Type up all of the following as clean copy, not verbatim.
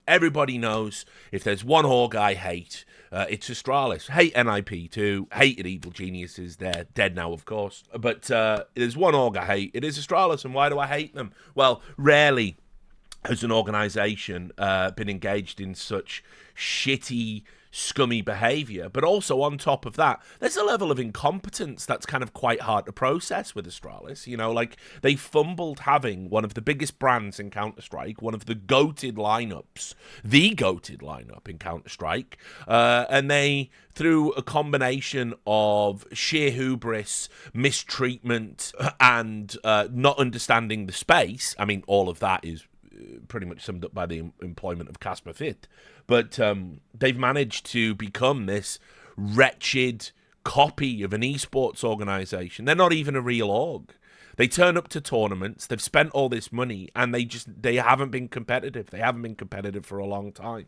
Everybody knows if there's one org I hate, it's Astralis. Hate NIP too. Hated Evil Geniuses. They're dead now, of course. But there's one org I hate. It is Astralis. And why do I hate them? Well, rarely has an organisation been engaged in such shitty, scummy behaviour. But also on top of that, there's a level of incompetence that's kind of quite hard to process with Astralis. You know, like, they fumbled having one of the biggest brands in Counter-Strike, one of the goated lineups, the goated lineup in Counter-Strike, and they, through a combination of sheer hubris, mistreatment, and not understanding the space, I mean, all of that is pretty much summed up by the employment of Casper Fit. But they've managed to become this wretched copy of an esports organisation. They're not even a real org. They turn up to tournaments, they've spent all this money, and they haven't been competitive. They haven't been competitive for a long time.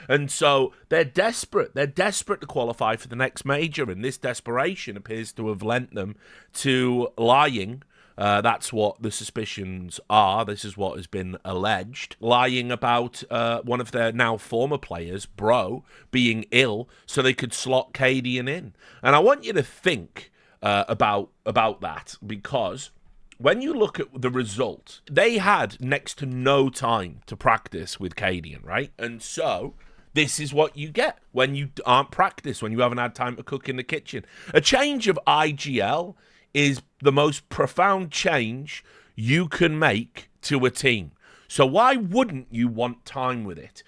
And so they're desperate. They're desperate to qualify for the next major, and this desperation appears to have lent them to lying. That's what the suspicions are. This is what has been alleged. Lying about one of their now former players, Bro, being ill so they could slot Cadian in. And I want you to think about that, because when you look at the result, they had next to no time to practice with Cadian, right? And so this is what you get when you aren't practiced, when you haven't had time to cook in the kitchen. A change of IGL is the most profound change you can make to a team. So why wouldn't you want time with it?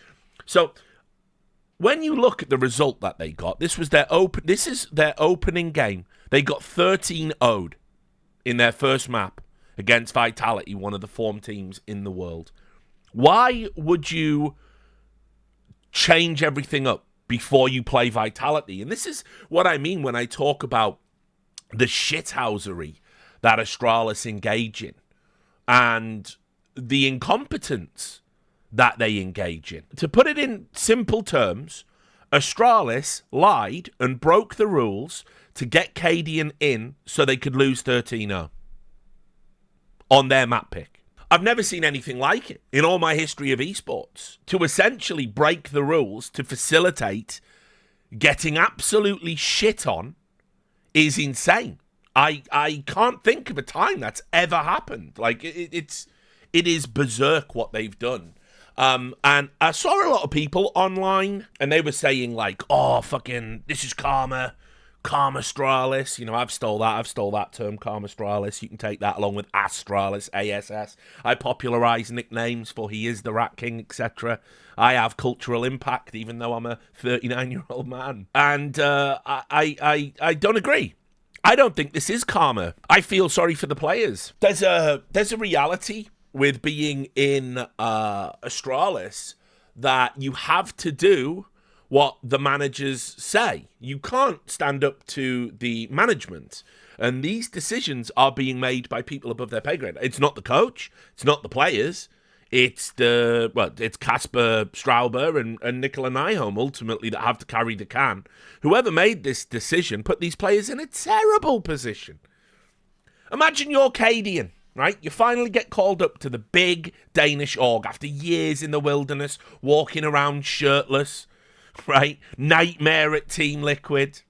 So when you look at the result that they got, this is their opening game. They got 13-0'd in their first map against Vitality, one of the form teams in the world. Why would you change everything up before you play Vitality? And this is what I mean when I talk about the shithousery that Astralis engage in and the incompetence that they engage in. To put it in simple terms, Astralis lied and broke the rules to get Cadian in so they could lose 13-0 on their map pick. I've never seen anything like it in all my history of esports. To essentially break the rules to facilitate getting absolutely shit on is insane. I can't think of a time that's ever happened. Like, it is berserk what they've done. And I saw a lot of people online, and they were saying, like, oh, fucking, this is Karmastralis. You know, I've stole that term, Karmastralis. You can take that along with Astralis, ASS. I popularise nicknames for he is the Rat King, etc. I have cultural impact, even though I'm a 39-year-old man. And I don't agree. I don't think this is karma. I feel sorry for the players. There's a reality with being in Astralis that you have to do what the managers say. You can't stand up to the management. And these decisions are being made by people above their pay grade. It's not the coach. It's not the players. It's Casper Strauber and Nicola Nyholm ultimately that have to carry the can. Whoever made this decision put these players in a terrible position. Imagine you're Cadian, right? You finally get called up to the big Danish org after years in the wilderness, walking around shirtless, right? Nightmare at Team Liquid.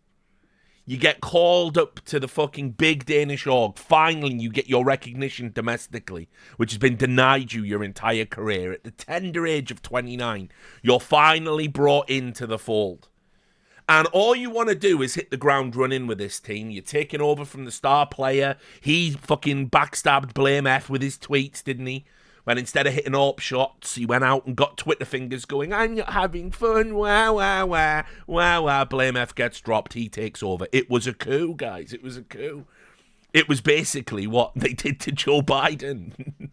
You get called up to the fucking big Danish org. Finally, you get your recognition domestically, which has been denied you your entire career. At the tender age of 29, you're finally brought into the fold. And all you want to do is hit the ground running with this team. You're taking over from the star player. He fucking backstabbed Blame F with his tweets, didn't he? When instead of hitting AWP shots, he went out and got Twitter fingers going, I'm not having fun, wah, wah, wah, wah, wah. Blame F gets dropped, he takes over. It was a coup, guys. It was a coup. It was basically what they did to Joe Biden.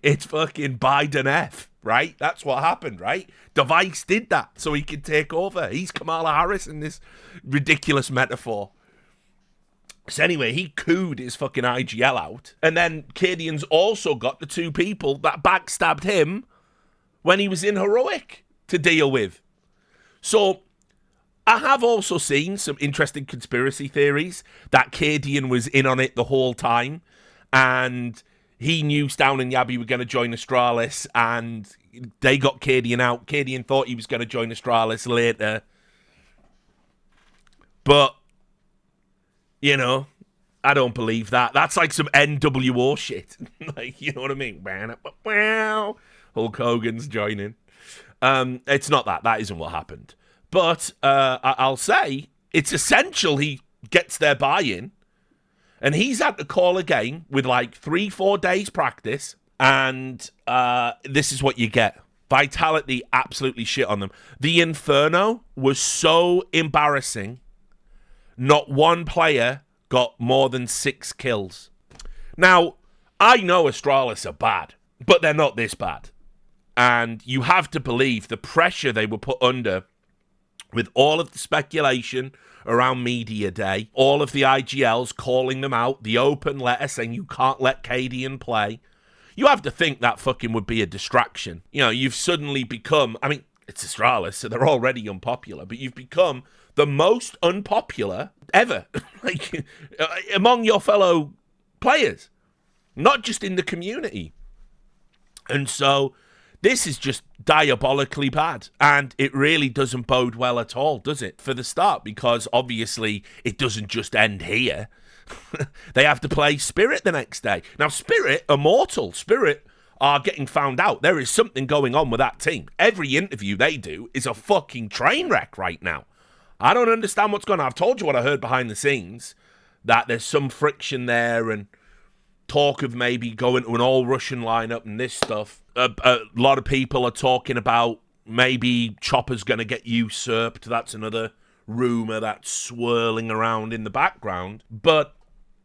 It's fucking Biden F, right? That's what happened, right? Device did that so he could take over. He's Kamala Harris in this ridiculous metaphor. So anyway, he cooed his fucking IGL out. And then Cadian's also got the two people that backstabbed him when he was in Heroic to deal with. So I have also seen some interesting conspiracy theories that Cadian was in on it the whole time. And he knew Stown and Yabby were going to join Astralis, and they got Cadian out. Cadian thought he was going to join Astralis later. But, you know, I don't believe that. That's like some NWO shit. Like, you know what I mean? Hulk Hogan's joining. It's not that. That isn't what happened. But I'll say it's essential he gets their buy-in. And he's had to call a game with like 3-4 days practice. And this is what you get. Vitality absolutely shit on them. The Inferno was so embarrassing. Not one player got more than 6 kills. Now, I know Astralis are bad, but they're not this bad. And you have to believe the pressure they were put under with all of the speculation around Media Day, all of the IGLs calling them out, the open letter saying you can't let Cadian play. You have to think that fucking would be a distraction. You know, you've suddenly become, I mean, it's Astralis, so they're already unpopular, but you've become the most unpopular ever, like among your fellow players, not just in the community. And so this is just diabolically bad, and it really doesn't bode well at all, does it, for the start? Because obviously it doesn't just end here. They have to play Spirit the next day. Now, Spirit are mortal. Spirit are getting found out. There is something going on with that team. Every interview they do is a fucking train wreck right now. I don't understand what's going on. I've told you what I heard behind the scenes, that there's some friction there and talk of maybe going to an all-Russian lineup and this stuff. A lot of people are talking about maybe Chopper's going to get usurped. That's another rumour that's swirling around in the background. But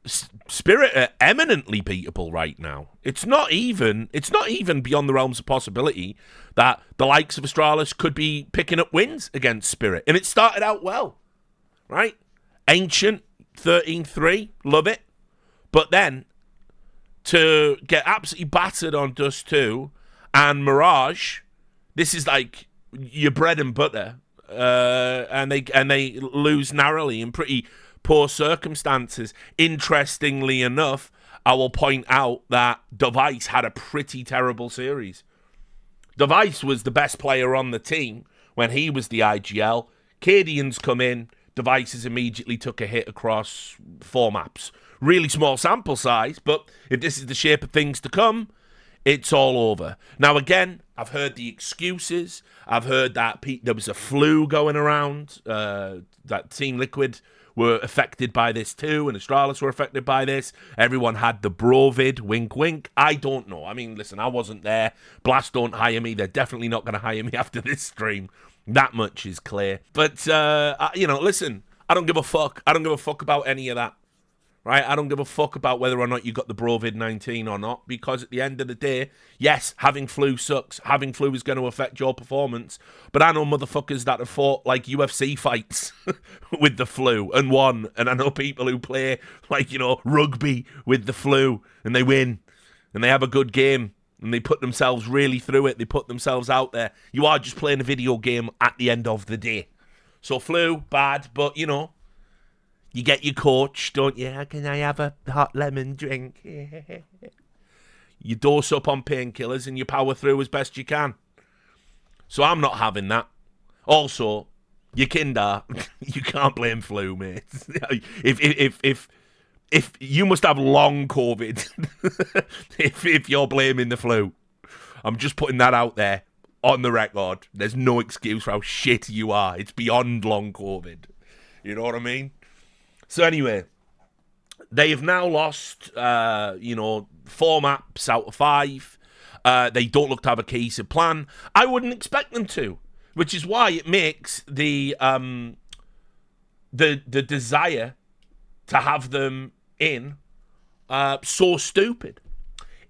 Spirit are eminently beatable right now. It's not even beyond the realms of possibility that the likes of Astralis could be picking up wins against Spirit. And it started out well, right? Ancient, 13-3, love it. But then to get absolutely battered on Dust 2 and Mirage, this is like your bread and butter. And they lose narrowly in pretty poor circumstances. Interestingly enough, I will point out that Device had a pretty terrible series. Device was the best player on the team when he was the IGL. Cadians come in, Devices immediately took a hit across 4 maps. Really small sample size, but if this is the shape of things to come, it's all over. Now, again, I've heard the excuses. I've heard that there was a flu going around, that Team Liquid were affected by this too, and Astralis were affected by this. Everyone had the Brovid, wink, wink. I don't know. I mean, listen, I wasn't there. Blast don't hire me. They're definitely not going to hire me after this stream. That much is clear. But, listen, I don't give a fuck. I don't give a fuck about any of that. Right? I don't give a fuck about whether or not you got the Brovid-19 or not, because at the end of the day, yes, having flu sucks. Having flu is going to affect your performance. But I know motherfuckers that have fought like UFC fights with the flu and won. And I know people who play like, rugby with the flu and they win and they have a good game and they put themselves really through it. They put themselves out there. You are just playing a video game at the end of the day. So flu, bad, but you get your coach, don't you? Can I have a hot lemon drink? You dose up on painkillers and you power through as best you can. So I'm not having that. Also, you kinder, you can't blame flu, mate. If you must have long COVID if you're blaming the flu. I'm just putting that out there on the record. There's no excuse for how shit you are. It's beyond long COVID. You know what I mean? So anyway, they have now lost, 4 maps out of 5. They don't look to have a cohesive plan. I wouldn't expect them to, which is why it makes the desire to have them in so stupid.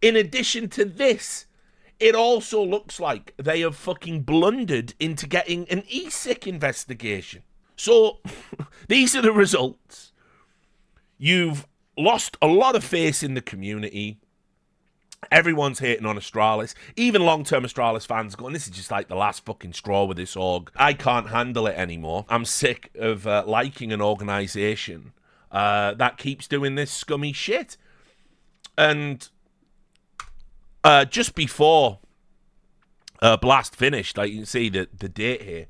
In addition to this, it also looks like they have fucking blundered into getting an ESIC investigation. So these are the results. You've lost a lot of face in the community. Everyone's hating on Astralis. Even long-term Astralis fans going, this is just like the last fucking straw with this org. I can't handle it anymore. I'm sick of liking an organisation that keeps doing this scummy shit. And just before Blast finished, like you can see the date here,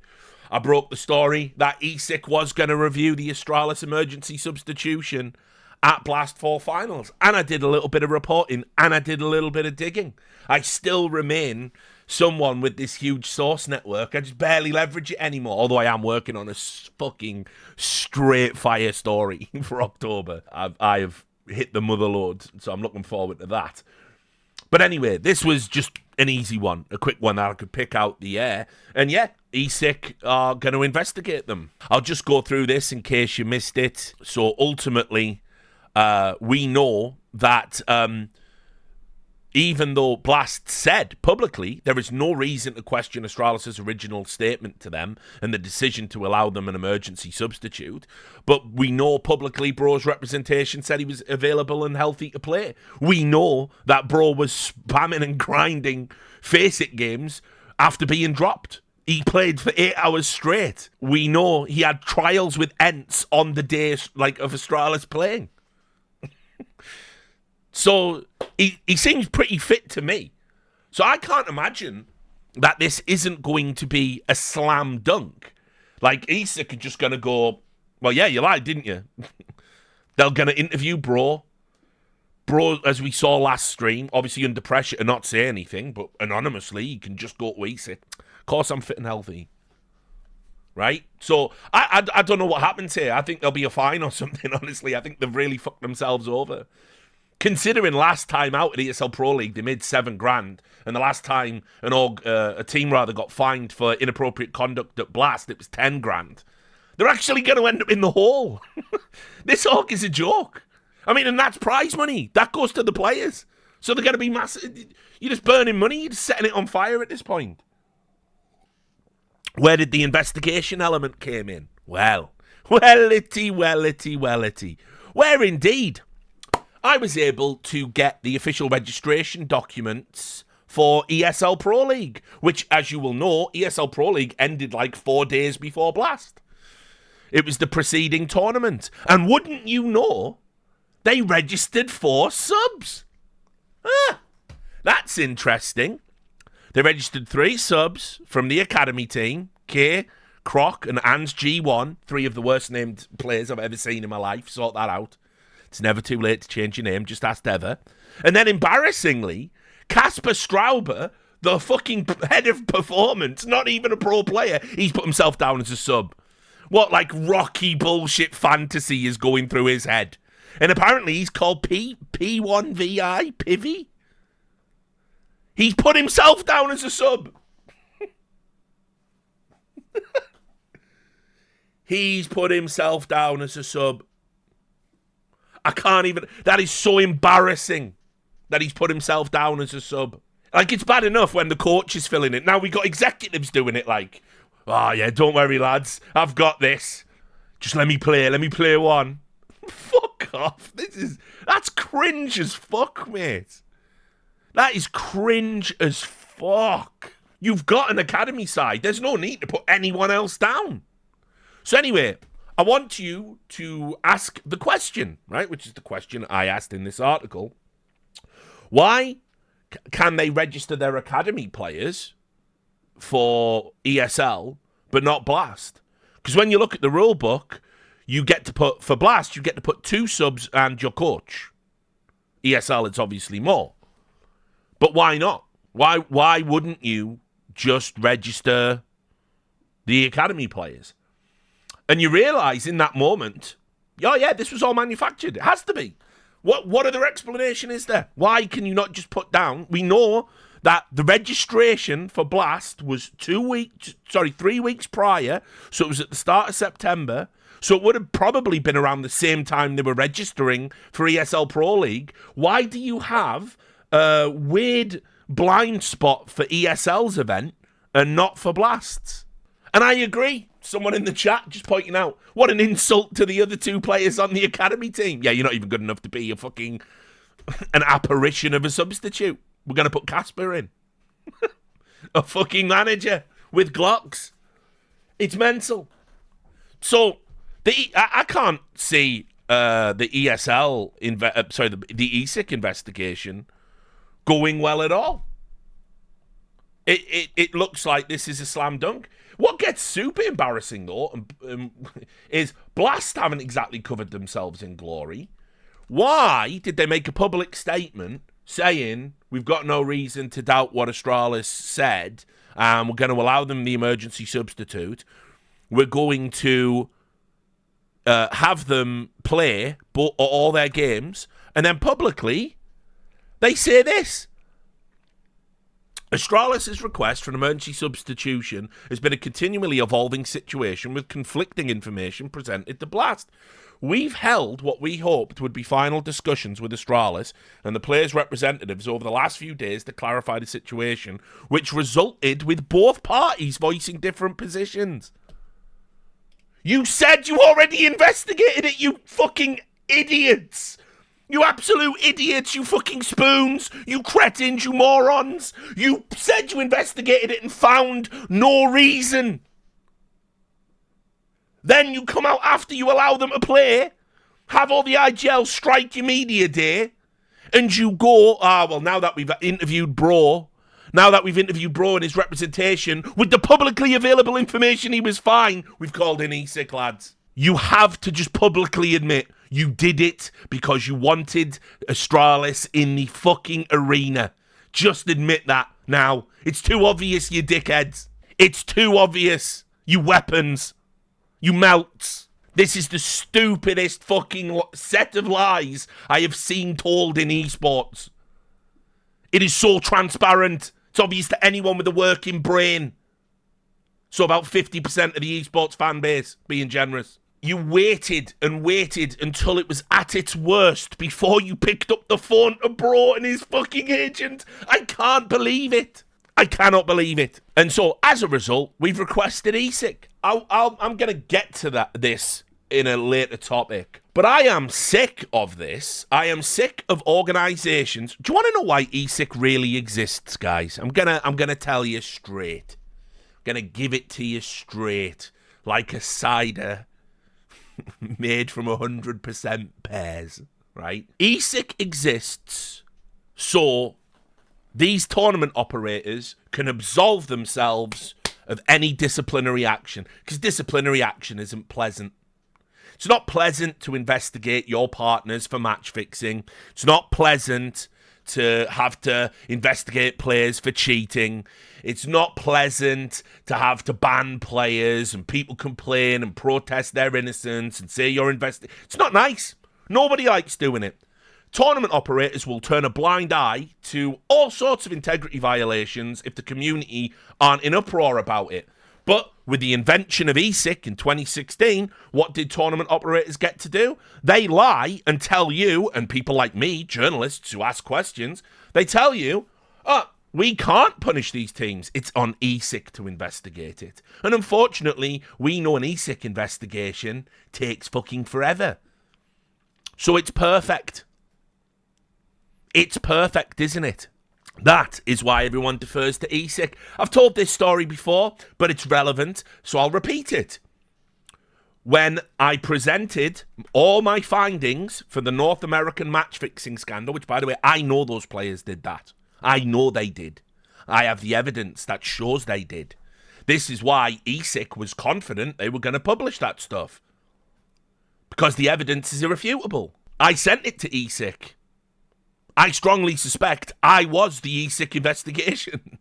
I broke the story that ESIC was going to review the Astralis emergency substitution at Blast 4 finals. And I did a little bit of reporting, and I did a little bit of digging. I still remain someone with this huge source network. I just barely leverage it anymore, although I am working on a fucking straight fire story for October. I have hit the mother load, so I'm looking forward to that. But anyway, this was just an easy one, a quick one that I could pick out the air. And yeah, ESIC are going to investigate them. I'll just go through this in case you missed it. So ultimately, we know that even though Blast said publicly there is no reason to question Astralis' original statement to them and the decision to allow them an emergency substitute, but we know publicly Bro's representation said he was available and healthy to play. We know that Bro was spamming and grinding Face-It games after being dropped. He played for 8 hours straight. We know he had trials with Ents on the day of Astralis playing. So he seems pretty fit to me. So I can't imagine that this isn't going to be a slam dunk. Like, ESIC are just going to go, well, yeah, you lied, didn't you? They're going to interview Bro. Bro, as we saw last stream, obviously under pressure to not say anything, but anonymously, he can just go to ESIC. Of course, I'm fit and healthy. Right? So, I don't know what happens here. I think there'll be a fine or something, honestly. I think they've really fucked themselves over. Considering last time out at ESL Pro League, they made $7,000, and the last time a team got fined for inappropriate conduct at Blast, it was $10,000. They're actually going to end up in the hole. This org is a joke. I mean, and that's prize money. That goes to the players. So they're going to be massive. You're just burning money. You're just setting it on fire at this point. Where did the investigation element came in? Well, wellity. Where indeed, I was able to get the official registration documents for ESL Pro League, which, as you will know, ESL Pro League ended like 4 days before Blast. It was the preceding tournament. And wouldn't you know, they registered 4 subs. That's interesting. They registered 3 subs from the academy team, K, Croc, and Ans G1, 3 of the worst named players I've ever seen in my life. Sort that out. It's never too late to change your name, just ask Ever. And then, embarrassingly, Casper Strauber, the fucking head of performance, not even a pro player, he's put himself down as a sub. What, like, rocky bullshit fantasy is going through his head? And apparently he's called P1VI, Pivy. He's put himself down as a sub. He's put himself down as a sub. I can't even... That is so embarrassing that he's put himself down as a sub. Like, it's bad enough when the coach is filling it. Now we got executives doing it like, oh, yeah, don't worry, lads. I've got this. Just let me play one. Fuck off. That's cringe as fuck, mate. That is cringe as fuck. You've got an academy side. There's no need to put anyone else down. So anyway, I want you to ask the question, right? Which is the question I asked in this article. Why can they register their academy players for ESL, but not Blast? Because when you look at the rule book, you get to put, for Blast, you get to put 2 subs and your coach. ESL, it's obviously more. But why not? Why wouldn't you just register the academy players? And you realise in that moment, oh yeah, this was all manufactured. It has to be. What other explanation is there? Why can you not just put down? We know that the registration for Blast was 3 weeks prior. So it was at the start of September. So it would have probably been around the same time they were registering for ESL Pro League. Why do you have a weird blind spot for ESL's event and not for Blast's? And I agree. Someone in the chat just pointing out, what an insult to the other 2 players on the academy team. Yeah, you're not even good enough to be an apparition of a substitute. We're going to put Casper in. A fucking manager with Glocks. It's mental. So, I can't see the ESL, the ESIC investigation going well at all. It looks like this is a slam dunk. What gets super embarrassing, though, is Blast haven't exactly covered themselves in glory. Why did they make a public statement saying we've got no reason to doubt what Astralis said, we're going to allow them the emergency substitute, we're going to have them play all their games, and then publicly they say this? Astralis' request for an emergency substitution has been a continually evolving situation with conflicting information presented to Blast. We've held what we hoped would be final discussions with Astralis and the players' representatives over the last few days to clarify the situation, which resulted with both parties voicing different positions. You said you already investigated it, you fucking idiots! You absolute idiots, you fucking spoons, you cretins, you morons. You said you investigated it and found no reason. Then you come out after you allow them to play, have all the IGL strike your media day, and you go, well, now that we've interviewed Bro and his representation, with the publicly available information he was fine, we've called in ESIC, lads. You have to just publicly admit you did it because you wanted Astralis in the fucking arena. Just admit that now. It's too obvious, you dickheads. It's too obvious, you weapons. You melts. This is the stupidest fucking set of lies I have seen told in esports. It is so transparent. It's obvious to anyone with a working brain. So about 50% of the esports fan base, being generous. You waited and waited until it was at its worst before you picked up the phone to Bro and his fucking agent. I can't believe it. I cannot believe it. And so, as a result, we've requested ESIC. I'm going to get to this in a later topic. But I am sick of this. I am sick of organisations. Do you want to know why ESIC really exists, guys? I'm gonna tell you straight. I'm going to give it to you straight. Like a cider made from 100% pears, right? ESIC exists so these tournament operators can absolve themselves of any disciplinary action, because disciplinary action isn't pleasant. It's not pleasant to investigate your partners for match fixing. It's not pleasant to have to investigate players for cheating. It's not pleasant to have to ban players and people complain and protest their innocence and say you're investigating. It's not nice. Nobody likes doing it. Tournament operators will turn a blind eye to all sorts of integrity violations if the community aren't in uproar about it. But with the invention of ESIC in 2016, what did tournament operators get to do? They lie and tell you, and people like me, journalists who ask questions, they tell you, we can't punish these teams. It's on ESIC to investigate it. And unfortunately, we know an ESIC investigation takes fucking forever. So it's perfect. It's perfect, isn't it? That is why everyone defers to ESIC. I've told this story before, but it's relevant, so I'll repeat it. When I presented all my findings for the North American match-fixing scandal, which, by the way, I know those players did that. I know they did. I have the evidence that shows they did. This is why ESIC was confident they were going to publish that stuff. Because the evidence is irrefutable. I sent it to ESIC. I strongly suspect I was the ESIC investigation.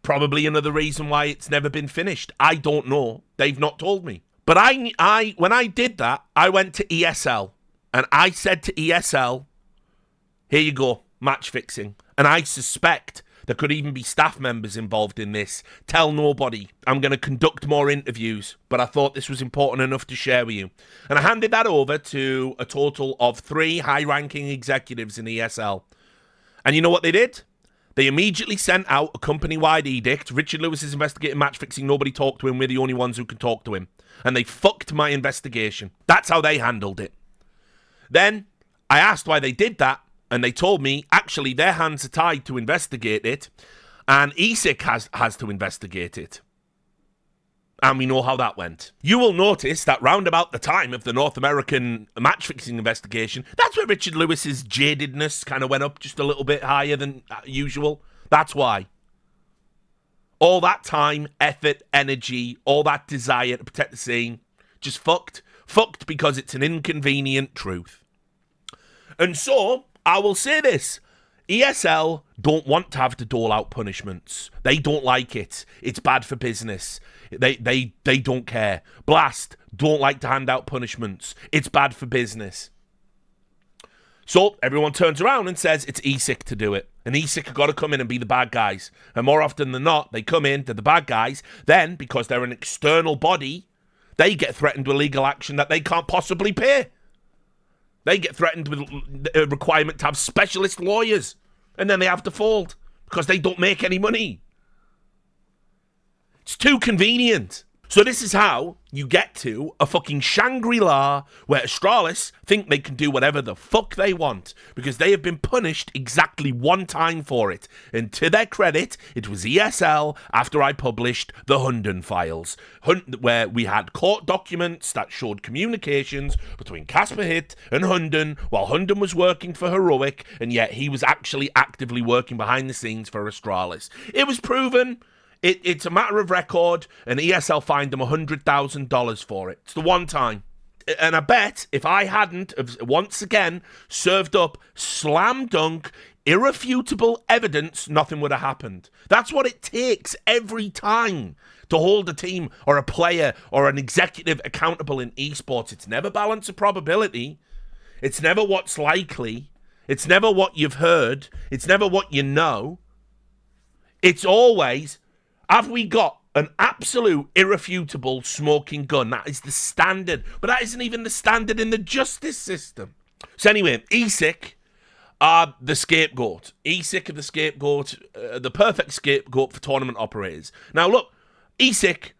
Probably another reason why it's never been finished. I don't know. They've not told me. But I when I did that, I went to ESL. And I said to ESL, here you go, match fixing. And I suspect there could even be staff members involved in this. Tell nobody. I'm going to conduct more interviews. But I thought this was important enough to share with you. And I handed that over to a total of 3 high-ranking executives in ESL. And you know what they did? They immediately sent out a company-wide edict. Richard Lewis is investigating match fixing. Nobody talked to him. We're the only ones who can talk to him. And they fucked my investigation. That's how they handled it. Then I asked why they did that. And they told me, actually, their hands are tied to investigate it, and ESIC has to investigate it. And we know how that went. You will notice that round about the time of the North American match-fixing investigation, that's where Richard Lewis's jadedness kind of went up just a little bit higher than usual. That's why. All that time, effort, energy, all that desire to protect the scene, just fucked. Fucked because it's an inconvenient truth. And so, I will say this. ESL don't want to have to dole out punishments. They don't like it. It's bad for business. They don't care. Blast don't like to hand out punishments. It's bad for business. So everyone turns around and says it's ESIC to do it. And ESIC have got to come in and be the bad guys. And more often than not, they come in to the bad guys. Then, because they're an external body, they get threatened with legal action that they can't possibly pay. They get threatened with a requirement to have specialist lawyers. And then they have to fold because they don't make any money. It's too convenient. So this is how you get to a fucking Shangri-La where Astralis think they can do whatever the fuck they want because they have been punished exactly one time for it. And to their credit, it was ESL after I published the Hunden files, where we had court documents that showed communications between Casper Hitt and Hunden while Hunden was working for Heroic, and yet he was actually actively working behind the scenes for Astralis. It was proven. It's a matter of record, and ESL fined them $100,000 for it. It's the one time. And I bet if I hadn't, once again, served up slam dunk, irrefutable evidence, nothing would have happened. That's what it takes every time to hold a team or a player or an executive accountable in esports. It's never balance of probability. It's never what's likely. It's never what you've heard. It's never what you know. It's always... have we got an absolute irrefutable smoking gun? That is the standard. But that isn't even the standard in the justice system. So anyway, ESIC are the scapegoat. ESIC are the scapegoat, the perfect scapegoat for tournament operators. Now look, ESIC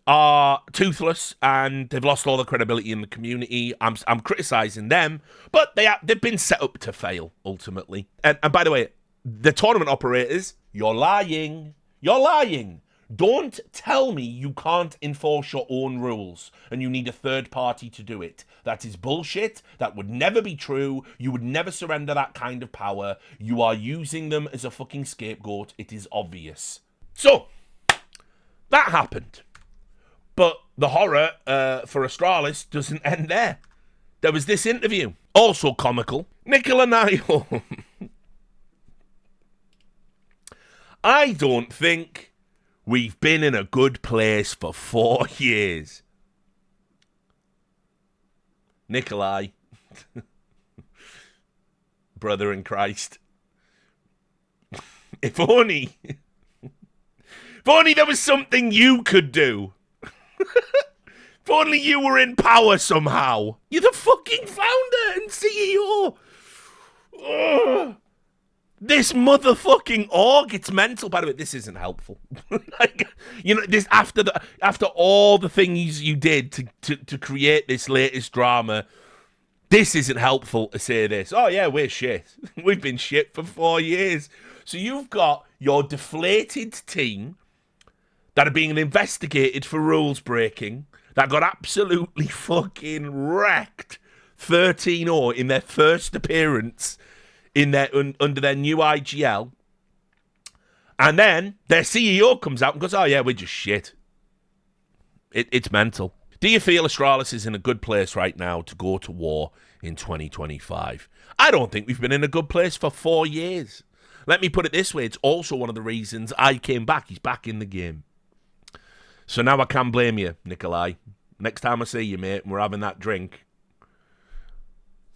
are toothless and they've lost all the credibility in the community. I'm criticising them, but they've been set up to fail, ultimately. And by the way, the tournament operators, you're lying. You're lying. Don't tell me you can't enforce your own rules and you need a third party to do it. That is bullshit. That would never be true. You would never surrender that kind of power. You are using them as a fucking scapegoat. It is obvious. So, that happened. But the horror for Astralis doesn't end there. There was this interview. Also comical. Nicola Nyholm. I don't think we've been in a good place for 4 years. Nikolai, brother in Christ. If only there was something you could do. If only you were in power somehow. You're the fucking founder and CEO. Ugh. This motherfucking org, it's mental. By the way, this isn't helpful. This after all the things you did to create this latest drama, this isn't helpful to say this. Oh yeah, we're shit. We've been shit for 4 years. So you've got your deflated team that are being investigated for rules breaking that got absolutely fucking wrecked 13-0 in their first appearance under their new IGL, and then their CEO comes out and goes, oh yeah, we're just shit. It's mental. Do you feel Astralis is in a good place right now to go to war in 2025? I don't think we've been in a good place for 4 years. Let me put it this way, it's also one of the reasons I came back. He's back in the game. So now I can't blame you, Nikolai. Next time I see you, mate, and we're having that drink,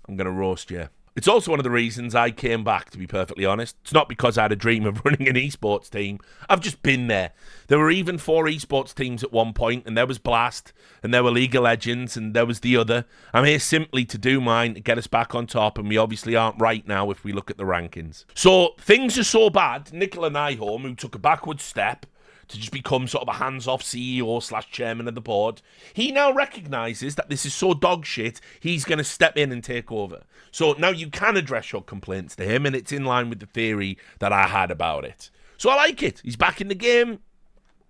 I'm going to roast you. It's also one of the reasons I came back, to be perfectly honest. It's not because I had a dream of running an esports team. I've just been there. There were even 4 esports teams at one point, and there was Blast, and there were League of Legends, and there was the other. I'm here simply to do mine, to get us back on top, and we obviously aren't right now if we look at the rankings. So, things are so bad, Nicola Nyholm, who took a backward step to just become sort of a hands-off CEO/chairman of the board, he now recognises that this is so dog shit, he's going to step in and take over. So now you can address your complaints to him, and it's in line with the theory that I had about it. So I like it. He's back in the game.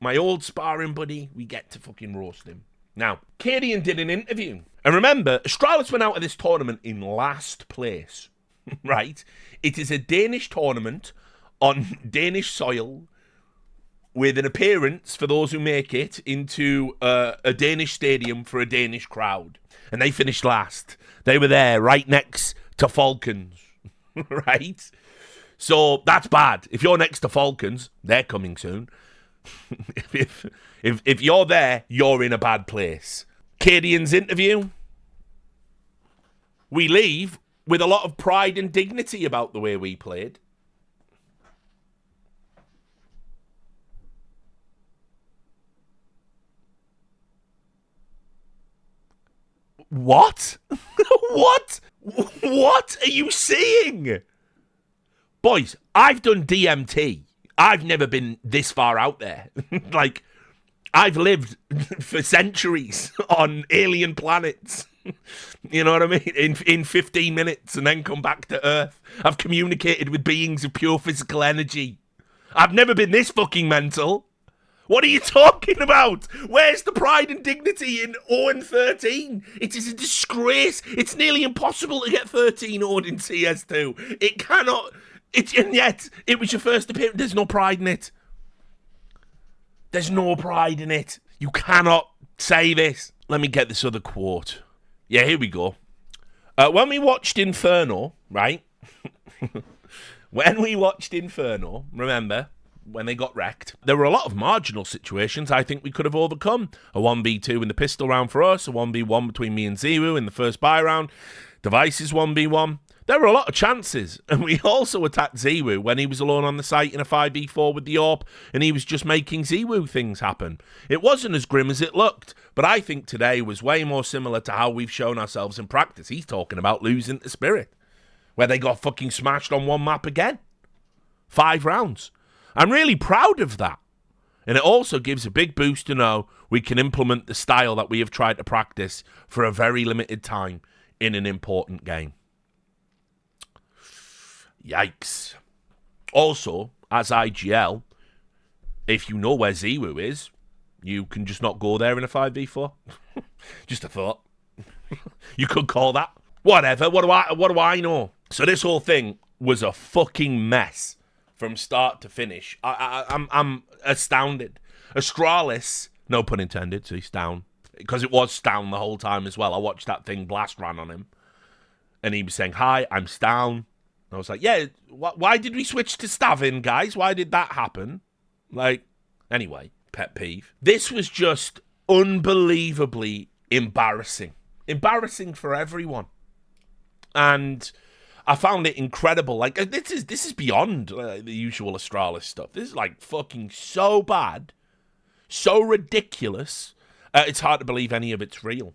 my old sparring buddy, we get to fucking roast him. Now, Cadian did an interview. And remember, Astralis went out of this tournament in last place, right? It is a Danish tournament on Danish soil with an appearance, for those who make it, into a Danish stadium for a Danish crowd. And they finished last. They were there right next to Falcons, right? So that's bad. If you're next to Falcons, they're coming soon. if you're there, you're in a bad place. Cadian's interview. We leave with a lot of pride and dignity about the way we played. What? What? What are you seeing? Boys, I've done DMT. I've never been this far out there. Like, I've lived for centuries on alien planets. You know what I mean? In 15 minutes and then come back to Earth. I've communicated with beings of pure physical energy. I've never been this fucking mental. What are you talking about? Where's the pride and dignity in 0-13? It is a disgrace. It's nearly impossible to get 13-0'd in CS2. It cannot... And yet, it was your first appearance. There's no pride in it. There's no pride in it. You cannot say this. Let me get this other quote. Yeah, here we go. When we watched Inferno, right? When we watched Inferno, remember, when they got wrecked, there were a lot of marginal situations I think we could have overcome. A 1v2 in the pistol round for us, a 1v1 between me and Zero in the first buy round, Devices 1v1. There were a lot of chances, and we also attacked Ziwu when he was alone on the site in a 5v4 with the AWP, and he was just making Ziwu things happen. It wasn't as grim as it looked, but I think today was way more similar to how we've shown ourselves in practice. He's talking about losing to Spirit, where they got fucking smashed on one map again. 5 rounds. I'm really proud of that. And it also gives a big boost to know we can implement the style that we have tried to practice for a very limited time in an important game. Yikes. Also, as IGL, if you know where Ziwu is, you can just not go there in a 5v4. Just a thought. You could call that. Whatever. What do I know? So this whole thing was a fucking mess from start to finish. I'm astounded. Astralis, no pun intended, so he's down. Because it was down the whole time as well. I watched that thing Blast ran on him. And he was saying, hi, I'm Stown. I was like, yeah, why did we switch to Stavin, guys? Why did that happen? Like, anyway, pet peeve. This was just unbelievably embarrassing. Embarrassing for everyone. And I found it incredible. Like, this is beyond the usual Astralis stuff. This is, like, fucking so bad, so ridiculous, it's hard to believe any of it's real.